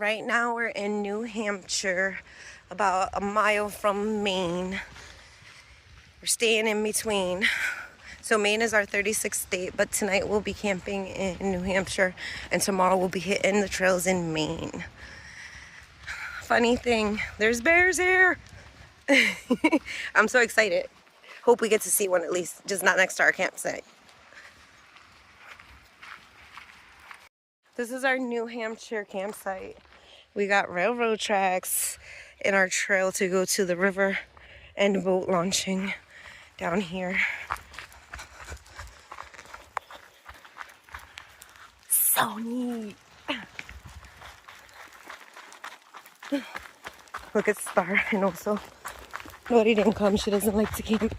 Right now we're in New Hampshire, about a mile from Maine. We're staying in between. So Maine is our 36th state, but tonight we'll be camping in New Hampshire, and tomorrow we'll be hitting the trails in Maine. Funny thing, there's bears here. I'm so excited. Hope we get to see one at least, just not next to our campsite. This is our New Hampshire campsite. We got railroad tracks in our trail to go to the river and boat launching down here. So neat. Look at Star, and also Lori didn't come. She doesn't like to camp.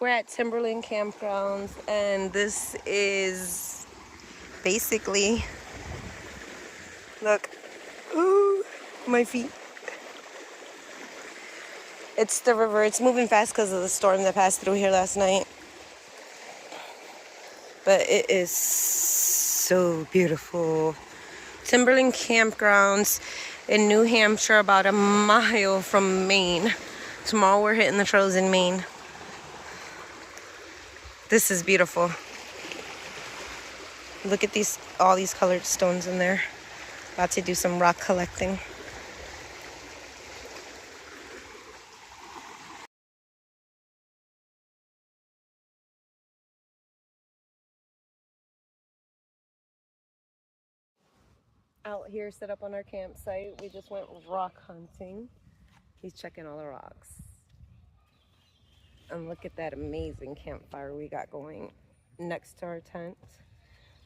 We're at Timberland Campgrounds, and this is basically, look, ooh, my feet. It's the river. It's moving fast because of the storm that passed through here last night. But it is so beautiful. Timberland Campgrounds in New Hampshire, about a mile from Maine. Tomorrow we're hitting the trails in Maine. This is beautiful. Look at these, all these colored stones in there. About to do some rock collecting. Out here, set up on our campsite. We just went rock hunting. He's checking all the rocks. And look at that amazing campfire we got going next to our tent.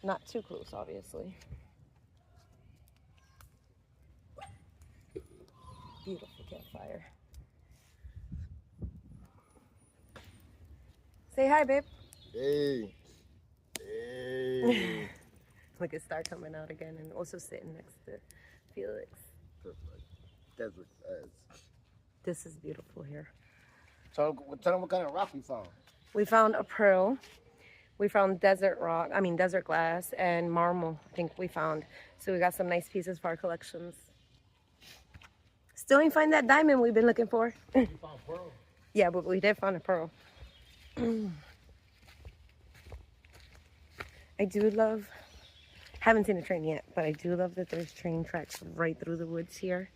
Not too close, obviously. Beautiful campfire. Say hi, babe. Hey. Hey. Look at Star coming out again, and also sitting next to Felix. Desert as. This is beautiful here. Tell them what kind of rock we found. We found a pearl. We found desert rock, desert glass, and marble, I think we found. So we got some nice pieces for our collections. Still ain't find that diamond we've been looking for. We found pearl. Yeah, but we did find a pearl. I do love, haven't seen a train yet, but I do love that there's train tracks right through the woods here.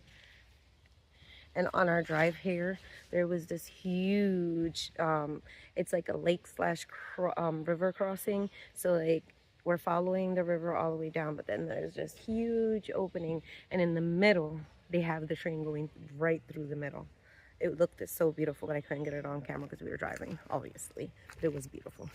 And on our drive here, there was this huge, it's like a lake slash river crossing. So like we're following the river all the way down, but then there's this huge opening, and in the middle, they have the train going right through the middle. It looked so beautiful, but I couldn't get it on camera because we were driving, obviously, but it was beautiful.